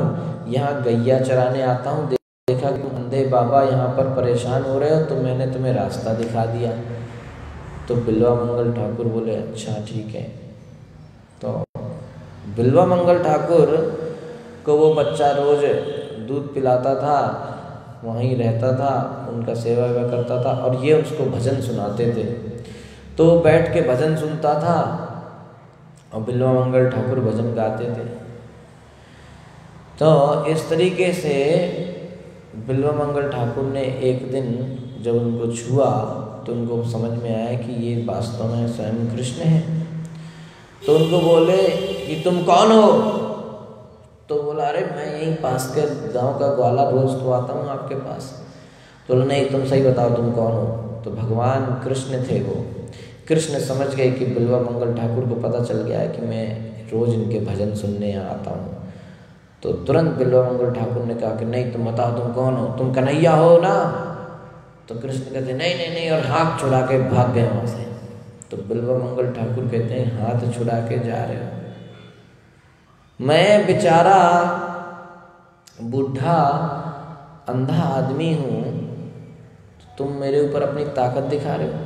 यहाँ गैया चराने आता हूँ। देखा कि तुम अंधे बाबा यहाँ पर परेशान हो रहे हो तो मैंने तुम्हें रास्ता दिखा दिया। तो बिल्वा मंगल ठाकुर बोले अच्छा ठीक है। तो बिल्वा मंगल ठाकुर को वो बच्चा रोज दूध पिलाता था, वहीं रहता था, उनका सेवा वेवा करता था और ये उसको भजन सुनाते थे। तो बैठ के भजन सुनता था और बिल्वा मंगल ठाकुर भजन गाते थे। तो इस तरीके से बिल्वा मंगल ठाकुर ने एक दिन जब उनको छुआ तो उनको समझ में आया कि ये वास्तव में स्वयं कृष्ण है। तो उनको बोले कि तुम कौन हो। तो बोला अरे मैं यहीं पास के गांव का ग्वाला, रोज तो आता हूँ आपके पास। तो बोला नहीं तुम सही बताओ तुम कौन हो। तो भगवान कृष्ण थे वो। कृष्ण समझ गए कि बिल्वा मंगल ठाकुर को पता चल गया है कि मैं रोज इनके भजन सुनने यहाँ आता हूँ। तो तुरंत बिल्वा मंगल ठाकुर ने कहा कि नहीं तुम बताओ तुम कौन हो, तुम कन्हैया हो ना। तो कृष्ण कहते नहीं नहीं नहीं और हाथ छुड़ा के भाग गए वहाँ से। तो बिल्वा मंगल ठाकुर कहते हैं हाथ छुड़ा के जा रहे हो, मैं बेचारा बूढ़ा अंधा आदमी हूँ, तुम मेरे ऊपर अपनी ताकत दिखा रहे हो।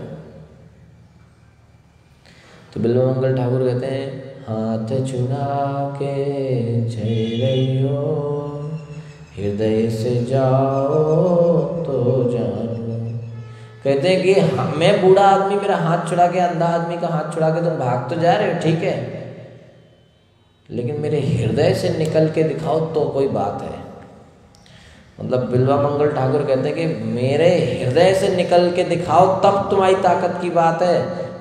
तो बिल्वा मंगल ठाकुर कहते हैं हाथ छुड़ा के जय रहियो, हृदय से जाओ तो जानो। कहते हैं कि मैं बूढ़ा आदमी, मेरा हाथ छुड़ा के, अंधा आदमी का हाथ छुड़ा के तुम भाग तो जा रहे हो ठीक है, लेकिन मेरे हृदय से निकल के दिखाओ तो कोई बात है। मतलब बिल्वा मंगल ठाकुर कहते हैं कि मेरे हृदय से निकल के दिखाओ तब तुम्हारी ताकत की बात है।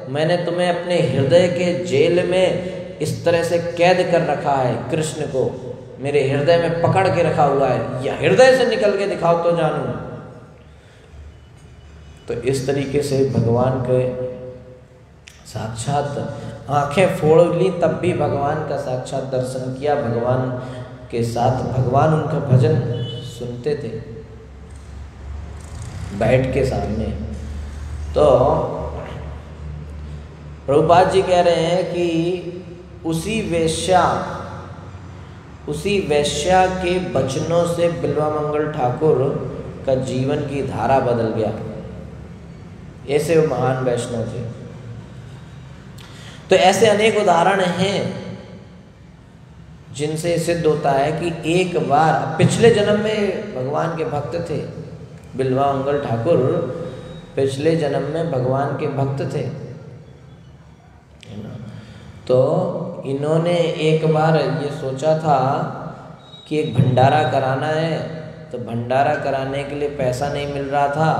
मैंने तुम्हें अपने हृदय के जेल में इस तरह से कैद कर रखा है, कृष्ण को मेरे हृदय में पकड़ के रखा हुआ है, या हृदय से निकल के दिखाओ तो जानूं। तो इस तरीके से भगवान के साक्षात आंखें फोड़ ली, तब भी भगवान का साक्षात दर्शन किया। भगवान के साथ भगवान उनका भजन सुनते थे बैठ के सामने। तो प्रभुपाद जी कह रहे हैं कि उसी वेश्या के वचनों से बिल्वा मंगल ठाकुर का जीवन की धारा बदल गया। ऐसे वो महान वैष्णव थे। तो ऐसे अनेक उदाहरण हैं जिनसे सिद्ध होता है कि एक बार पिछले जन्म में भगवान के भक्त थे। बिल्वा मंगल ठाकुर पिछले जन्म में भगवान के भक्त थे। तो इन्होंने एक बार ये सोचा था कि एक भंडारा कराना है, तो भंडारा कराने के लिए पैसा नहीं मिल रहा था।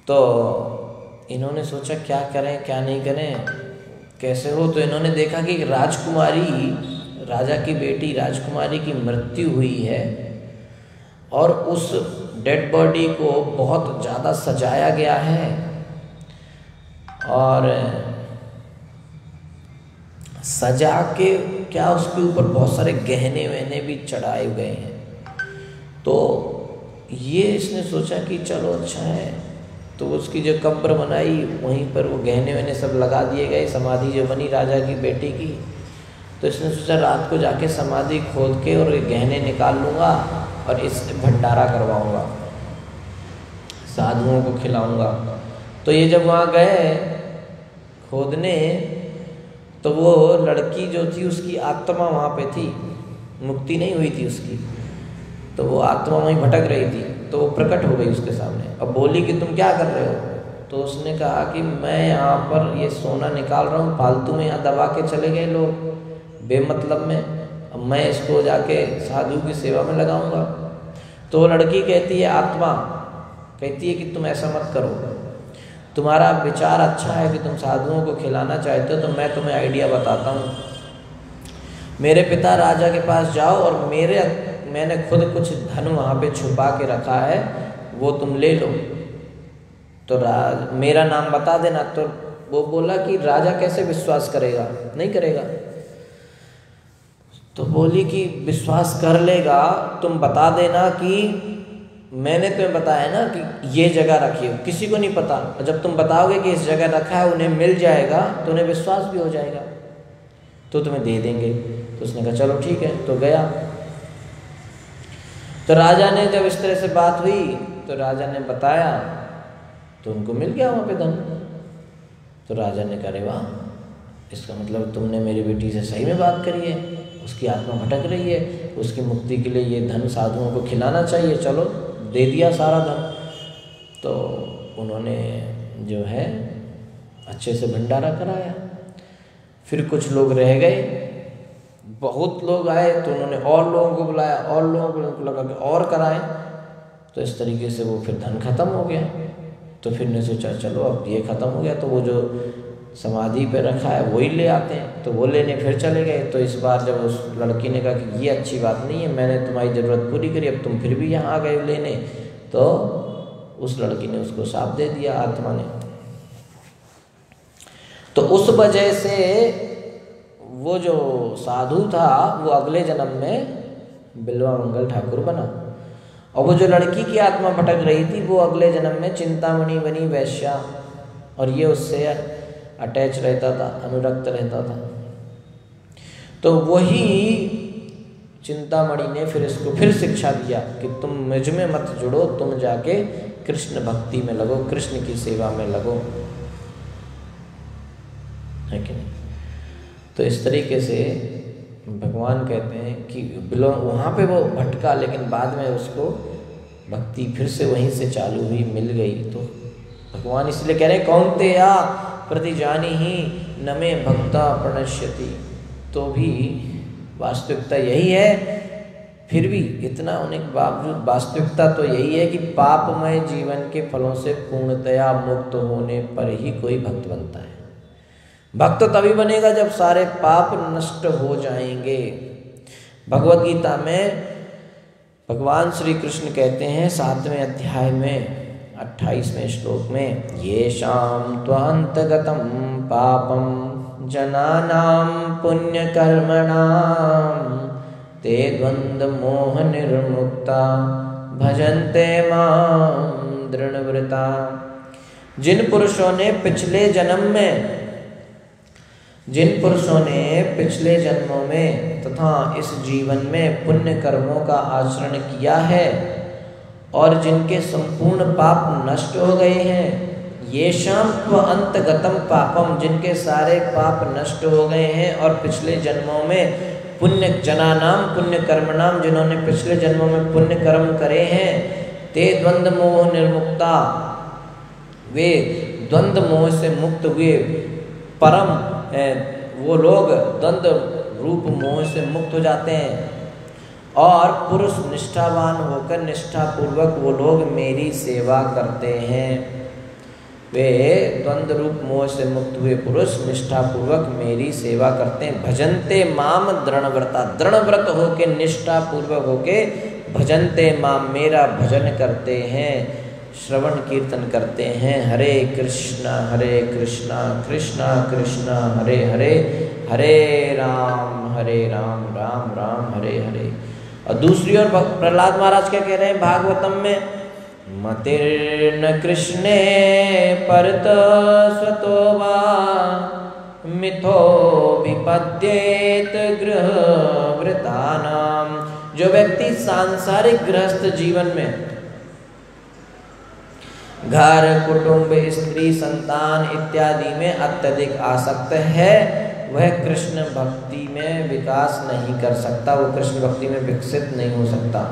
तो इन्होंने सोचा क्या करें क्या नहीं करें, कैसे हो। तो इन्होंने देखा कि राजकुमारी, राजा की बेटी राजकुमारी की मृत्यु हुई है और उस डेड बॉडी को बहुत ज़्यादा सजाया गया है और सजा के क्या उसके ऊपर बहुत सारे गहने वहने भी चढ़ाए गए हैं। तो ये इसने सोचा कि चलो अच्छा है, तो उसकी जो कब्र बनाई वहीं पर वो गहने वहने सब लगा दिए गए, समाधि जो बनी राजा की बेटी की। तो इसने सोचा रात को जाके समाधि खोद के और गहने निकाल लूँगा और इससे भंडारा करवाऊँगा, साधुओं को खिलाऊँगा। तो ये जब वहाँ गए खोदने तो वो लड़की जो थी उसकी आत्मा वहाँ पे थी, मुक्ति नहीं हुई थी उसकी, तो वो आत्मा वहीं भटक रही थी। तो वो प्रकट हो गई उसके सामने। अब बोली कि तुम क्या कर रहे हो? तो उसने कहा कि मैं यहाँ पर ये सोना निकाल रहा हूँ, फालतू में यहाँ दबा के चले गए लोग बेमतलब में, अब मैं इसको जाके साधु की सेवा में लगाऊंगा। तो वो लड़की कहती है, आत्मा कहती है कि तुम ऐसा मत करो, तुम्हारा विचार अच्छा है कि तुम साधुओं को खिलाना चाहते हो, तो मैं तुम्हें आइडिया बताता हूँ। मेरे पिता राजा के पास जाओ और मैंने खुद कुछ धन वहाँ पे छुपा के रखा है, वो तुम ले लो। तो मेरा नाम बता देना। तो वो बोला कि राजा कैसे विश्वास करेगा, नहीं करेगा। तो बोली कि विश्वास कर लेगा, तुम बता देना कि मैंने तुम्हें बताया ना कि ये जगह रखी हो, किसी को नहीं पता। और जब तुम बताओगे कि इस जगह रखा है, उन्हें मिल जाएगा तो उन्हें विश्वास भी हो जाएगा, तो तुम्हें दे देंगे। तो उसने कहा चलो ठीक है। तो गया। तो राजा ने जब इस तरह से बात हुई तो राजा ने बताया तो उनको मिल गया वहाँ पे धन। तो राजा ने कहा, वाह, इसका मतलब तुमने मेरी बेटी से सही में बात करी है, उसकी आत्मा भटक रही है, उसकी मुक्ति के लिए ये धन साधुओं को खिलाना चाहिए, चलो दे दिया सारा धन। तो उन्होंने जो है अच्छे से भंडारा कराया। फिर कुछ लोग रह गए, बहुत लोग आए तो उन्होंने और लोगों को बुलाया, और लोगों को लगा कि और कराए। तो इस तरीके से वो फिर धन खत्म हो गया। तो फिर ने सोचा चलो अब ये ख़त्म हो गया तो वो जो समाधि पे रखा है वही ले आते हैं। तो वो लेने फिर चले गए। तो इस बार जब उस लड़की ने कहा कि ये अच्छी बात नहीं है, मैंने तुम्हारी ज़रूरत पूरी करी, अब तुम फिर भी यहाँ आ गए लेने, तो उस लड़की ने उसको शाप दे दिया, आत्मा ने। तो उस वजह से वो जो साधु था वो अगले जन्म में बिल्वा मंगल ठाकुर बना, और वो जो लड़की की आत्मा भटक रही थी वो अगले जन्म में चिंतामणि बनी वैश्या, और ये उससे अटैच रहता था, अनुरक्त रहता था। तो वही चिंतामणि ने फिर इसको फिर शिक्षा दिया कि तुम मुझ में मत जुड़ो, तुम जाके कृष्ण भक्ति में लगो, कृष्ण की सेवा में लगो, है कि नहीं। तो इस तरीके से भगवान कहते हैं कि वहाँ पे वो भटका, लेकिन बाद में उसको भक्ति फिर से वहीं से चालू हुई, मिल गई। तो भगवान इसलिए कह रहे हैं, कौन्तेया प्रतिजानी ही न मे भक्ता प्रणश्यति। तो भी वास्तविकता यही है, फिर भी इतना होने के बावजूद वास्तविकता तो यही है कि पापमय जीवन के फलों से पूर्णतया मुक्त होने पर ही कोई भक्त बनता है। भक्त तभी बनेगा जब सारे पाप नष्ट हो जाएंगे। भगवद गीता में भगवान श्री कृष्ण कहते हैं 7वें अध्याय में 28वें श्लोक में, येषां त्वान्तगतं पापं जनानां पुण्यकर्मणां ते द्वन्द्वमोह निर्मुक्ता भजन्ते मां दृढ़व्रता। जिन पुरुषों ने पिछले जन्मों में तथा इस जीवन में पुण्य कर्मों का आचरण किया है और जिनके संपूर्ण पाप नष्ट हो गए हैं, येषां त्वन्तगतं पापम, जिनके सारे पाप नष्ट हो गए हैं और पिछले जन्मों में पुण्य जनानाम पुण्य कर्मणाम, जिन्होंने पिछले जन्मों में पुण्य कर्म करे हैं, ते द्वंद्व मोह निर्मुक्ता, वे द्वंद्व मोह से मुक्त हुए, परम वो लोग द्वंद्व रूप मोह से मुक्त हो जाते हैं, और पुरुष निष्ठावान होकर निष्ठापूर्वक वो लोग मेरी सेवा करते हैं। वे द्वंद्व रूप मोह से मुक्त हुए पुरुष निष्ठापूर्वक मेरी सेवा करते हैं। भजन्ते माम दृढ़व्रता, दृढ़व्रत होके निष्ठापूर्वक होके भजन्ते माम, मेरा भजन करते हैं, श्रवण कीर्तन करते हैं। हरे कृष्णा कृष्णा कृष्णा हरे हरे, हरे राम राम राम हरे हरे। और दूसरी ओर प्रहलाद महाराज क्या कह रहे हैं भागवतम में, मतिर्न कृष्णे परत स्वतो वा मिथो विपद्येत गृहवृतानाम। जो व्यक्ति सांसारिक गृहस्थ जीवन में घर कुटुंब स्त्री संतान इत्यादि में अत्यधिक आसक्त है, वह कृष्ण भक्ति में विकास नहीं कर सकता, वो कृष्ण भक्ति में विकसित नहीं हो सकता।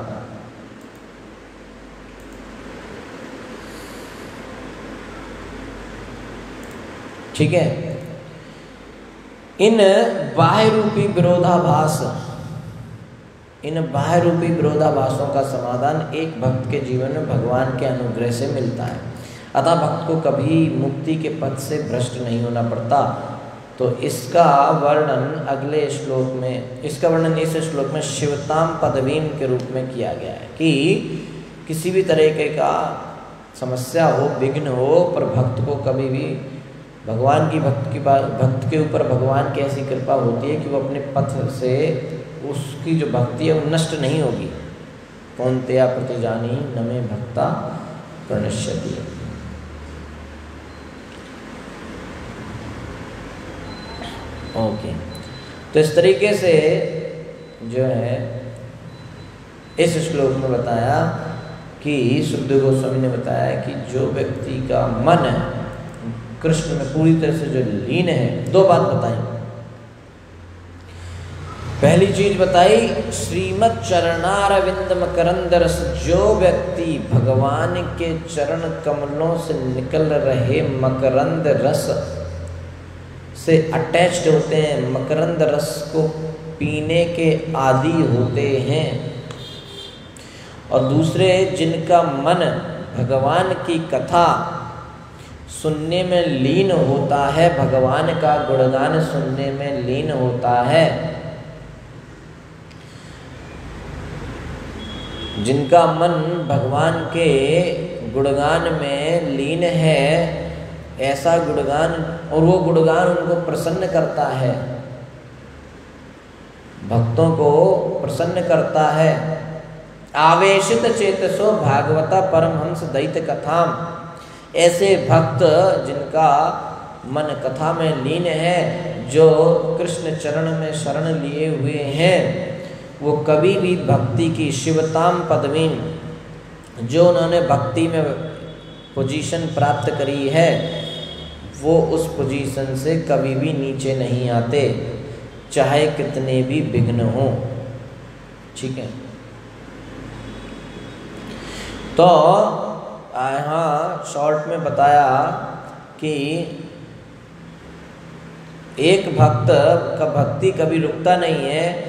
ठीक है। इन बाह्य रूपी विरोधाभास, इन बाह्य रूपी विरोधाभासों का समाधान एक भक्त के जीवन में भगवान के अनुग्रह से मिलता है। अतः भक्त को कभी मुक्ति के पथ से भ्रष्ट नहीं होना पड़ता। तो इसका वर्णन अगले श्लोक में, इसका वर्णन इस श्लोक में शिवताम पदवीन के रूप में किया गया है कि किसी भी तरीके का समस्या हो, विघ्न हो, पर भक्त को कभी भी भगवान की भक्त के ऊपर भगवान की ऐसी कृपा होती है कि वो अपने पथ से, उसकी जो भक्ति है वो नष्ट नहीं होगी। कौन्तेया प्रतिजानी न मे भक्ता प्रणश्यति। ओके, तो इस तरीके से जो है इस श्लोक में बताया कि सुखदेव गोस्वामी ने बताया कि जो व्यक्ति का मन कृष्ण में पूरी तरह से जो लीन है, दो बात बताई। पहली चीज बताई श्रीमद चरणारविंद मकरंद रस, जो व्यक्ति भगवान के चरण कमलों से निकल रहे मकरंद रस से अटैच्ड होते हैं, मकरंद रस को पीने के आदी होते हैं। और दूसरे जिनका मन भगवान की कथा सुनने में लीन होता है, भगवान का गुणगान सुनने में लीन होता है, जिनका मन भगवान के गुणगान में लीन है, ऐसा गुणगान, और वो गुणगान उनको प्रसन्न करता है, भक्तों को प्रसन्न करता है। आवेशित चेतसो भागवता परमहंस दैत्य कथाम, ऐसे भक्त जिनका मन कथा में लीन है, जो कृष्ण चरण में शरण लिए हुए हैं, वो कभी भी भक्ति की शिवताम पदवीन, जो उन्होंने भक्ति में पोजीशन प्राप्त करी है, वो उस पोजीशन से कभी भी नीचे नहीं आते, चाहे कितने भी विघ्न हो। ठीक है। तो यहाँ शॉर्ट में बताया कि एक भक्त का भक्ति कभी रुकता नहीं है,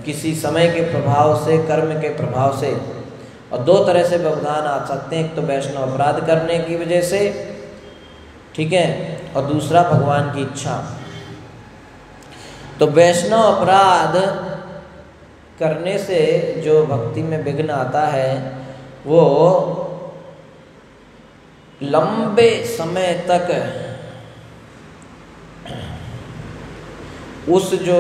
किसी समय के प्रभाव से, कर्म के प्रभाव से। और दो तरह से व्यवधान आ सकते हैं, एक तो वैष्णव अपराध करने की वजह से, ठीक है, और दूसरा भगवान की इच्छा। तो वैष्णव अपराध करने से जो भक्ति में विघ्न आता है, वो लंबे समय तक उस जो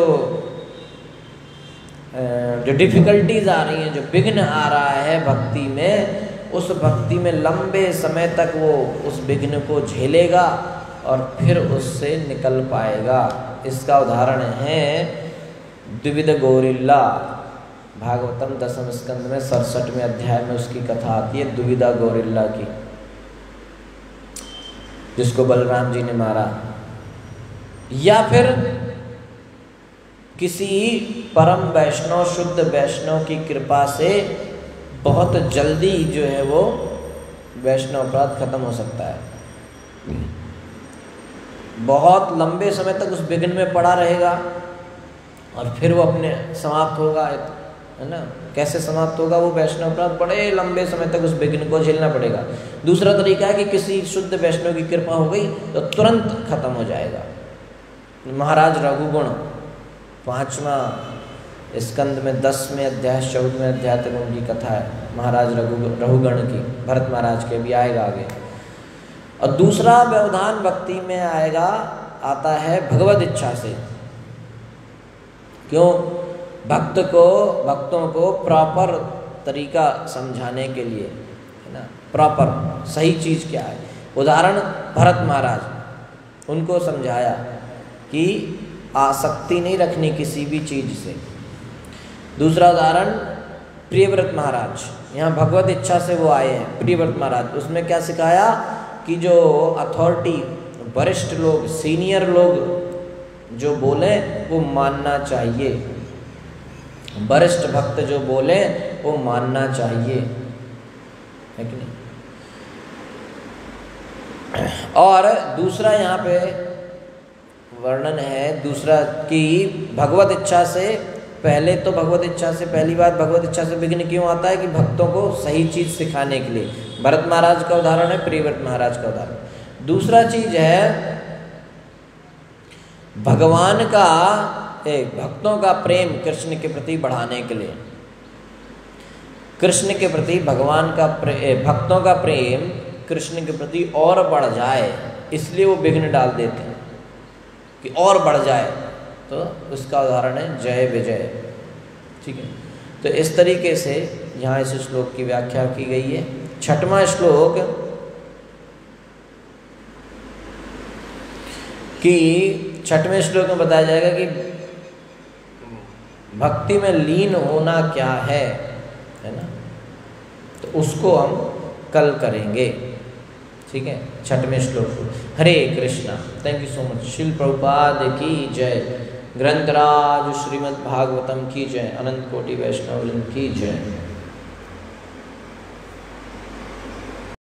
डिफिकल्टीज आ रही हैं, जो विघ्न आ रहा है भक्ति में, उस भक्ति में लंबे समय तक वो उस विघ्न को झेलेगा और फिर उससे निकल पाएगा। इसका उदाहरण है द्विविध गोरिल्ला। भागवतम 10वें स्कंद में 67वें अध्याय में उसकी कथा आती है, द्विविधा गोरिल्ला की, जिसको बलराम जी ने मारा। या फिर किसी परम वैष्णव, शुद्ध वैष्णव की कृपा से बहुत जल्दी जो है वो वैष्णव अपराध खत्म हो सकता है। बहुत लंबे समय तक उस विघ्न में पड़ा रहेगा और फिर वो अपने समाप्त होगा। है ना। कैसे समाप्त होगा वो वैष्णव अपराध, बड़े लंबे समय तक उस विघ्न को झेलना पड़ेगा। दूसरा तरीका है कि किसी शुद्ध वैष्णव की कृपा हो गई तो तुरंत खत्म हो जाएगा। महाराज रघुगुण 5वां स्कंद में 10वें अध्याय 14वें अध्याय तक उनकी कथा है, महाराज रघुगण की, भरत महाराज के भी आएगा आगे। और दूसरा व्यवधान भक्ति में आएगा, आता है भगवत इच्छा से। क्यों? भक्तों को प्रॉपर तरीका समझाने के लिए, है ना, प्रॉपर सही चीज़ क्या है। उदाहरण भरत महाराज, उनको समझाया कि आसक्ति नहीं रखनी किसी भी चीज़ से। दूसरा उदाहरण प्रियव्रत महाराज, यहाँ भगवत इच्छा से वो आए हैं प्रियव्रत महाराज, उसमें क्या सिखाया कि जो अथॉरिटी, वरिष्ठ लोग, सीनियर लोग जो बोले वो मानना चाहिए, वरिष्ठ भक्त जो बोले वो मानना चाहिए, है कि नहीं। और दूसरा यहाँ पे वर्णन है दूसरा कि भगवत इच्छा से पहले, तो भगवत इच्छा से पहली बात, भगवत इच्छा से विघ्न क्यों आता है कि भक्तों को सही चीज़ सिखाने के लिए। भरत महाराज का उदाहरण है, प्रियव्रत महाराज का उदाहरण। दूसरा चीज है भगवान का, भक्तों का प्रेम कृष्ण के प्रति बढ़ाने के लिए, कृष्ण के प्रति भगवान का भक्तों का प्रेम कृष्ण के प्रति और बढ़ जाए, इसलिए वो विघ्न डाल देते हैं कि और बढ़ जाए। तो उसका उदाहरण है जय विजय। ठीक है, तो इस तरीके से यहाँ इस श्लोक की व्याख्या की गई है। छठवां श्लोक कि छठवें श्लोक में बताया जाएगा कि भक्ति में लीन होना क्या है ना, तो उसको हम कल करेंगे। ठीक है, छठवें श्लोक को। Hare Krishna. Thank you so much. Srila Prabhupada की जय, ग्रंथराज श्रीमद् भागवतम की जय, अनंत कोटि वैष्णव की जय।